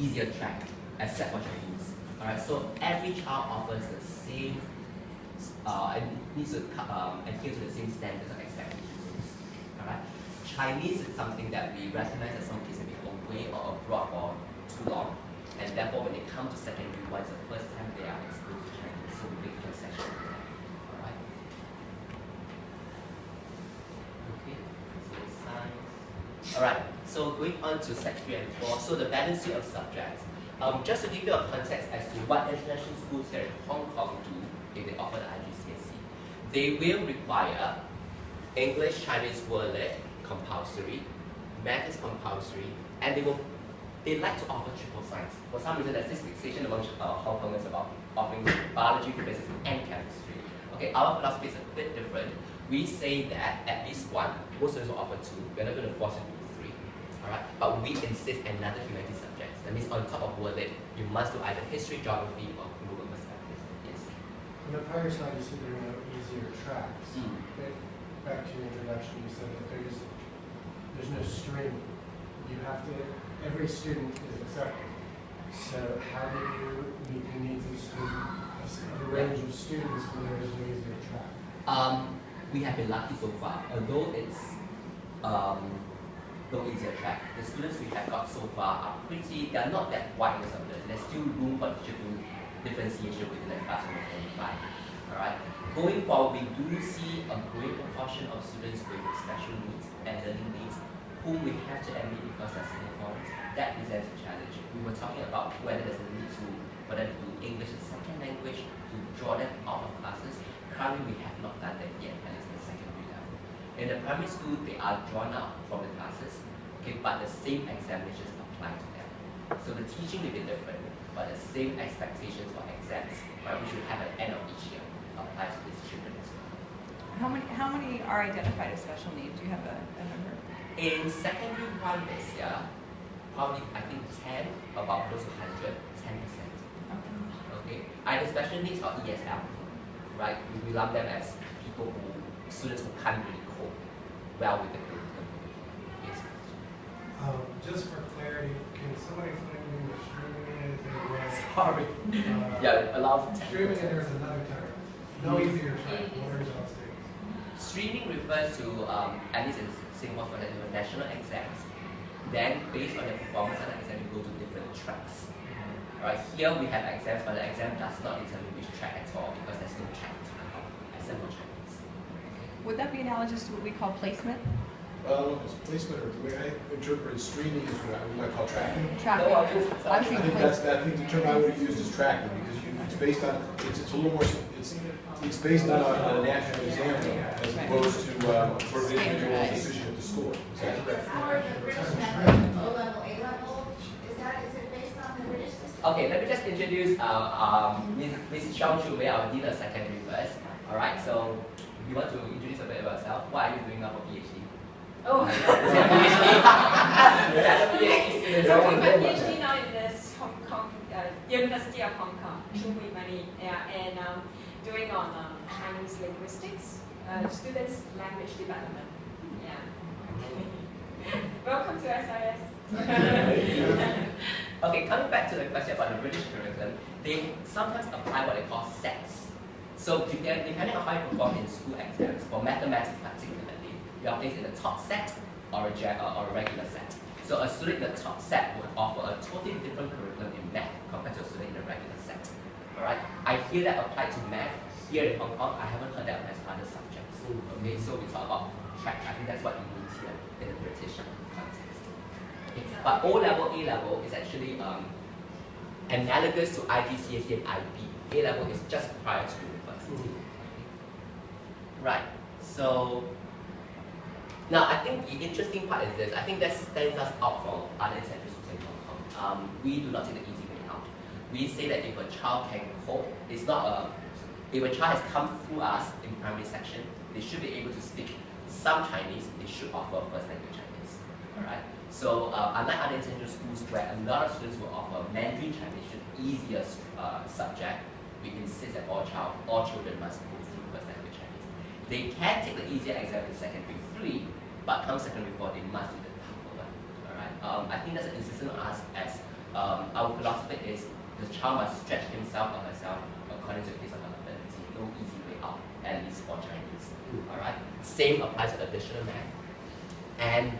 easier track, except for Chinese. Alright, so every child offers the same, and needs to adhere to the same standards of expectations. Alright, Chinese is something that we recognize that some kids may be away or abroad for too long, and therefore when they come to secondary one, it's the first time they are exposed to Chinese, so we make a concession with them. Alright. Okay, so science. Alright, so going on to Sec 3 and 4, so the balancing of subjects. Just to give you a context as to what international schools here in Hong Kong do if they offer the IGCSE, they will require English, Chinese, World Lit compulsory, math is compulsory, and they like to offer triple science. For some reason, there's this fixation among Hong Kongers about offering biology, physics, and chemistry. Okay, our philosophy is a bit different. We say that at least one, most students will offer two. We're not going to force it to be three. Alright, but we insist another humanities subjects. That means on top of World Lit, you must do either history, geography, or global perspectives. Yes. On the prior slide, you said there were no easier tracks. Back to your introduction, you said that there's no string. You have to, every student is accepted. So how do you meet the needs of a range of students when there is no easier track? We have been lucky so far. Although it's no easier track, the students we have got so far are they're not that wide in the subject. There's still room for teacher to differentiation within the classroom of 25. Alright. Going forward, we do see a great proportion of students with special needs and learning needs whom we have to admit because they're Singaporeans. That presents a challenge. We were talking about whether there's a need for them to do English as a second language, to draw them out of classes. Currently, we have not done that yet, at least in the secondary level. In the primary school, they are drawn out from the classes, okay, but the same examinations apply to them. So the teaching may be different, but the same expectations for exams, right, we should have at the end of each year, applies to these children as well. How many are identified as special needs? Do you have a number? In secondary one this year, probably I think 10, about close to 100, 10%. Okay. Either special needs or ESL. Right? We lump them as students who can't really cope well with the curriculum. Yes. Just for clarity, can somebody explain to me what streaming is and what? Sorry. Yeah, allow for streaming and there's another term. No easier track. What are those things? Streaming refers to, at least in Singapore, for the national exams. Then, based on the performance of the exam, you go to different tracks. Right, here we have exams, but the exam does not determine which track at all because there's no track to except for Chinese. Would that be analogous to what we call placement? Well, it's placement, or the way I interpret streaming is what we might call tracking. Tracking. No, I think the term I would use is tracking because it's based on it's a little more it's based on a national exam as opposed to sort of individual decision at the school. Okay, let me just introduce Mrs. Xiao Chu Wei, our Dean of Secondary first. Alright, so you want to introduce a bit about yourself. What are you doing now for PhD? Oh, PhD? I'm doing my PhD now in the Hong Kong, University of Hong Kong, Chung Hui Mani, and doing on Chinese linguistics, students' language development. Yeah. Welcome to SIS. Okay, coming back to the question about the British curriculum, they sometimes apply what they call sets. So depending on how you perform in school exams, for mathematics particularly, you are placed in the top set or a regular set. So a student in the top set would offer a totally different curriculum in math compared to a student in the regular set. Alright, I hear that applied to math here in Hong Kong. I haven't heard that applied to other subjects. Okay, so we talk about track. I think that's what you need here in the British context. Okay. But O-level, A-level is actually analogous to IGCSE and IB. A-level is just prior to university. Right, so now I think the interesting part is this. I think that stands us out from other incentives in Hong Kong. We do not take the easy way out. We say that if a child can cope, it's not if a child has come through us in primary section, they should be able to speak some Chinese, they should offer first language Chinese. Alright? So unlike other international schools where a lot of students will offer Mandarin Chinese, which is the easiest subject, we insist that all children must go through first language Chinese. They can take the easier exam in secondary 3, but come secondary 4, they must do the tougher one. Alright? I think that's an insistence on us as our philosophy is the child must stretch himself or herself according to his or her ability. No easy way out, at least for Chinese. Alright? Same applies to additional math. And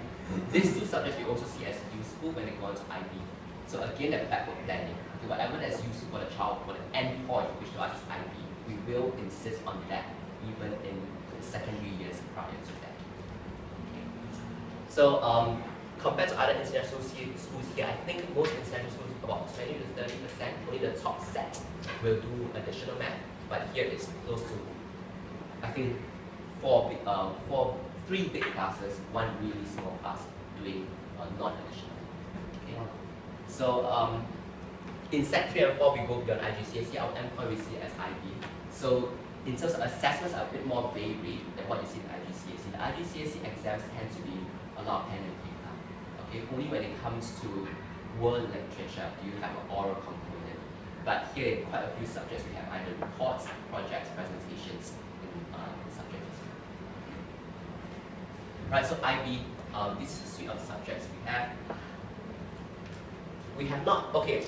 these two subjects we also see as useful when they go into IB. So again, that backward planning. Okay, whatever that's useful for the child, for the end point, which to us is IB, we will insist on that even in the secondary years prior to that. Okay. So compared to other international schools here, I think most international schools, about 20 to 30%, only the top set will do additional math. But here it's close to, I think, three big classes, one really small class doing non-additional. Okay. So in Sec 3 and 4, we go beyond IGCSE. Our endpoint we see as IB. So in terms of assessments, are a bit more varied than what you see in IGCSE. The IGCSE exams tend to be a lot of pen and paper. Okay, only when it comes to world literature do you have an oral component. But here, in quite a few subjects, we have either reports, projects, presentations in subjects. Right, so IB, this is a suite of subjects we have. We have not, okay,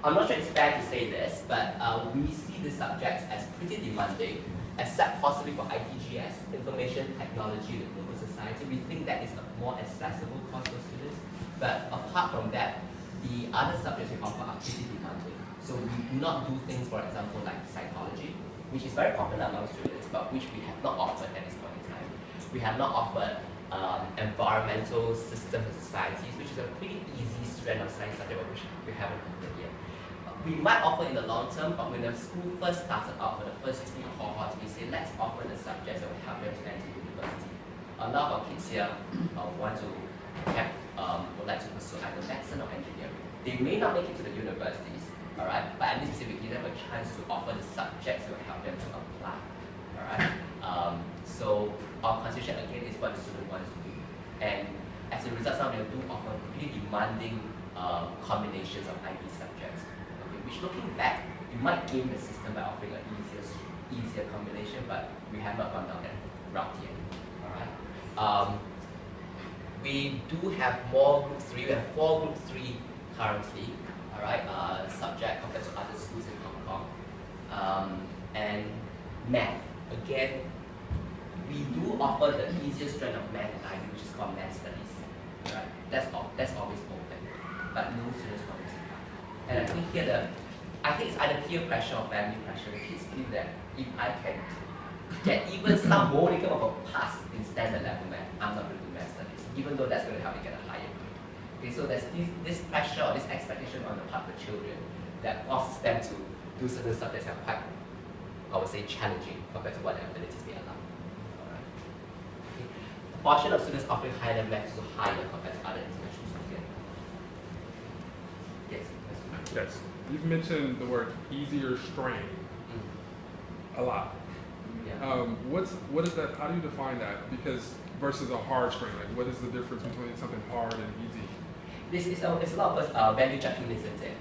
I'm not sure it's fair to say this, but we see the subjects as pretty demanding, except possibly for ITGS, Information Technology and Global Society. We think that is a more accessible course for students. But apart from that, the other subjects we offer are pretty demanding. So we do not do things, for example, like psychology, which is very popular among students, but which we have not offered at this point in time. We have not offered environmental systems and societies, which is a pretty easy strand of science subject, which we haven't offered yet. We might offer in the long term, but when the school first started out for the first 2 cohorts, we say let's offer the subjects that will help them to enter university. A lot of our kids here would like to pursue either medicine or engineering. They may not make it to the universities, all right, but at least we give them a chance to offer the subjects that will help them to apply, all right. So our consideration again is what the student wants to do, and as a result, some of them do offer pretty demanding combinations of IB subjects. Which, looking back, you might game the system by offering an easier combination, but we have not gone down that route yet. All right. We do have more Group 3. We have 4 Group 3 currently. All right. Subject compared to other schools in Hong Kong. And math. Again, we do offer the easiest strand of math in IB, which is called math studies. All right. That's always open, but no students want to take part. And I think here I think it's either peer pressure or family pressure. The kids feel that if I can get even some modicum of a pass in standard level math, I'm not going to do math studies, even though that's going to help me get a higher grade. Okay, so there's this pressure or this expectation on the part of the children that forces them to do certain subjects that are quite, I would say, challenging compared to what their abilities may allow. Alright. Okay. The portion of students offering higher math is higher compared to other international schools. Yes. Yes. You've mentioned the word easier strain a lot. Yeah. What is that? How do you define that? Because versus a hard strain, like what is the difference between something hard and easy? This is it's a lot of us value judgment, isn't it?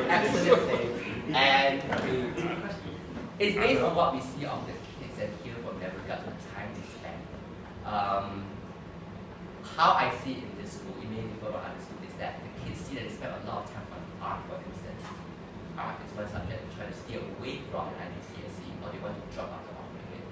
Absolutely. And it's based on what we see of the kids and hear from them regarding the time they spend. How I see it in this school, it may differ from other schools, is that the kids see that they spend a lot of time on art, for instance. Art is one subject they try to steer away from in IGCSE, or they want to drop out of offering it.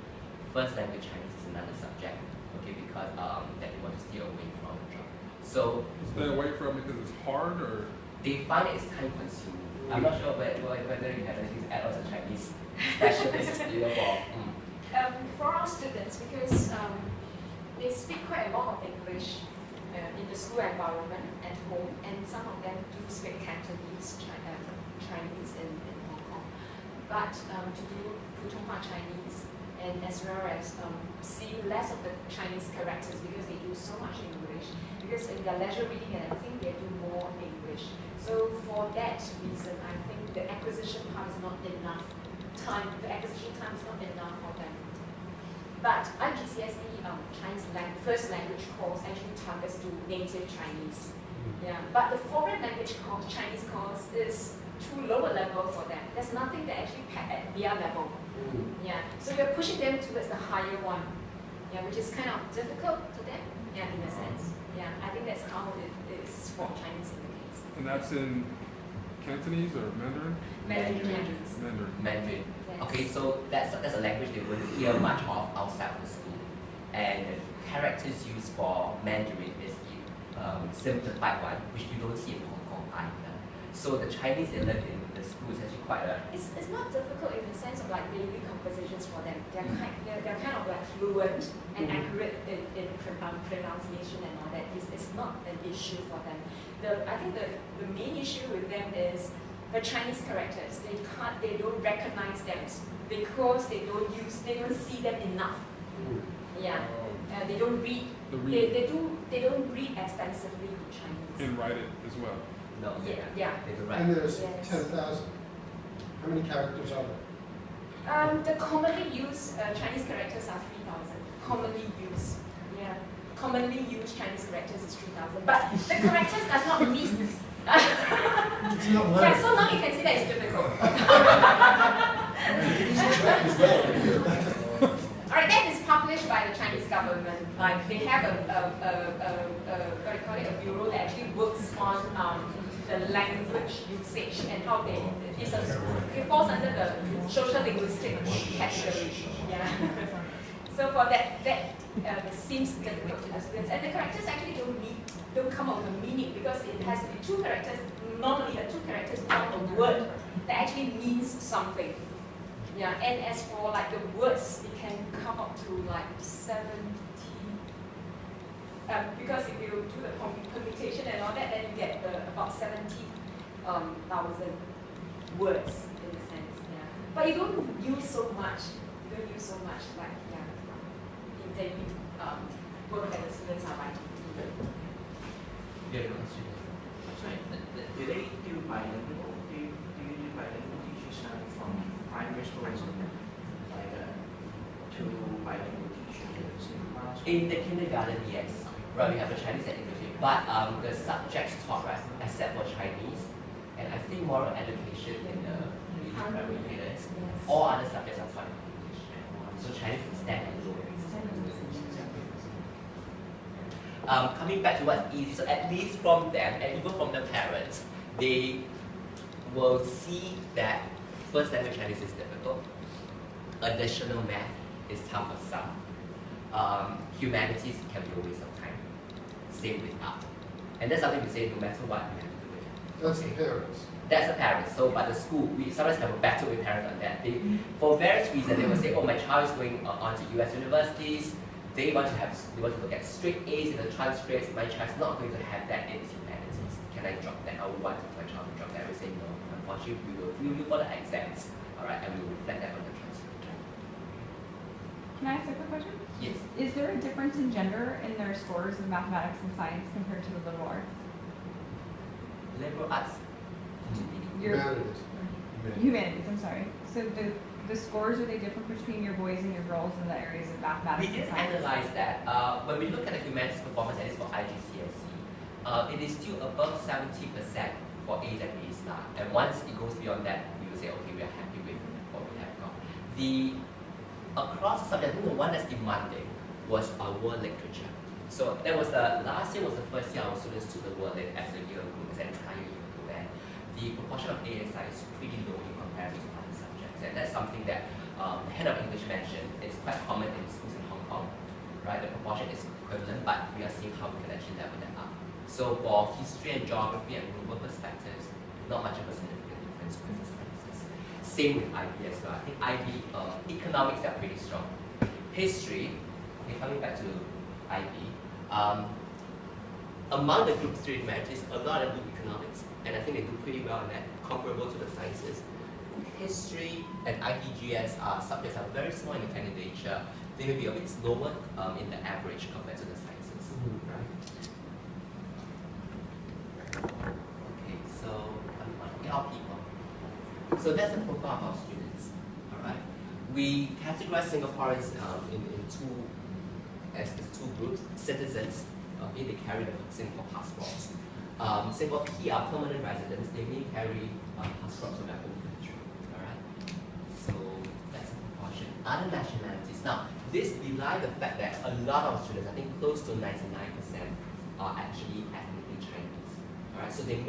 First language Chinese is another subject, okay, because that they want to steer away from and drop. So stay away from it because it's hard, or they find it is time consuming. I'm not sure whether you have anything to add as a Chinese specialist, for our students, because they speak quite a lot of English in the school environment at home, and some of them do speak Cantonese, Chinese in Hong Kong. But to do Putonghua Chinese, and as well as see less of the Chinese characters because they do so much English. Because in their leisure reading and everything, they do more English. So for that reason, I think the acquisition part is not enough time. The acquisition time is not enough for them. But IGCSE Chinese first language course actually targets to native Chinese. Yeah, but the foreign language course, Chinese course, is too lower level for them. There's nothing that actually pack at their level. Yeah, so we're pushing them towards the higher one. Yeah, which is kind of difficult to them. Yeah, in a sense. Yeah, I think that's how it is for Chinese in the And that's in Cantonese or Mandarin? Mandarin. Mandarin. Yes. Okay, so that's a language they wouldn't hear much of outside of the school. And the characters used for Mandarin is the simplified one, which you don't see in Hong Kong either. So the Chinese they learn in the school is actually quite a... It's not difficult in the sense of like daily compositions for them. They're kind of like fluent and accurate in pronunciation and all that. It's not an issue for them. I think the main issue with them is the Chinese characters. They don't recognize them because they don't see them enough. Yeah. They don't read. They don't read extensively in Chinese. And write it as well. No, Yeah. they don't write. And there's Yes. 10,000. How many characters are there? The commonly used Chinese characters are 3,000. Commonly used. Yeah. Commonly used Chinese characters is 3,000. But the characters does not mean. It's not one. Yeah, so now you can see that it's difficult. Alright, that is published by the Chinese government. Like they have what do you call it, a bureau that actually works on the language usage and how it falls under the social linguistic category. Yeah. So for that it seems difficult to the students. And the characters actually don't come up with a meaning because it has to be two characters. Normally the two characters form a word that actually means something. Yeah, and as for like the words, it can come up to like 70. Because if you do the computation and all that, then you get about 70,000 words in a sense. Yeah, but you don't use so much. You don't use so much like in daily work that the students are writing. Yeah, question. Sorry, do they do bilingual? Do you do bilingual teaching starting from primary school or something? Like to bilingual teachers in class? In the kindergarten, yes. Right, we have the Chinese and English. But the subjects taught, right, except for Chinese, and I think moral education in the primary units, all other subjects are taught in English. So Chinese is standalone. Coming back to what's easy, so at least from them, and even from the parents, they will see that first language Chinese is difficult, additional math is tough for some, humanities can be a waste of time, same with art. And that's something we say no matter what, we have to do it. That's the parents. That's the parents. So, but the school, we sometimes have a battle with parents on that. For various reasons, they will say, "Oh, my child is going on to U.S. universities. They want to look at straight A's in the transcripts. My child's not going to have that in humanities. Can I drop that? I would want my child to drop that." We say no. Unfortunately, we will review you for the exams, all right, and we will reflect that on the transcript. Can I ask a quick question? Yes. Is there a difference in gender in their scores in mathematics and science compared to the liberal arts? Liberal arts. Humanities. Humanities, I'm sorry. So the scores, are they different between your boys and your girls in the areas of mathematics We and did science? analyze that. When we look at the humanities performance, at least for IGCSE, it is still above 70% for A's and A star. And once it goes beyond that, we will say, okay, we are happy with what we have got. Across the subject, I think the one that's demanding was our world literature. So that was last year was the first year our students took the world lit as a year group, as an entire year group, and the proportion of A and star is pretty low in comparison to other subjects. And that's something that the head of English mentioned is quite common in schools in Hong Kong, right? The proportion is equivalent, but we are seeing how we can actually level that up. So for history and geography and global perspectives, not much of a significant difference with the sciences. Same with IB as well. I think IB, economics are pretty strong. History, okay, coming back to IB, among the group history humanities, a lot of them do economics, and I think they do pretty well in that, comparable to the sciences. History and ITGS subjects are very small in the candidature. They may be a bit slower in the average compared to the sciences. Right? Okay, so our people. So that's the profile of our students. All right. We categorize Singaporeans in two groups: citizens, they carry the Singapore passports. Singapore PR, permanent residents, they may carry passports from their home country. All right. So that's a proportion. Other nationalities. Now, this belies the fact that a lot of students, I think close to 99%, are actually ethnically Chinese. All right. So they may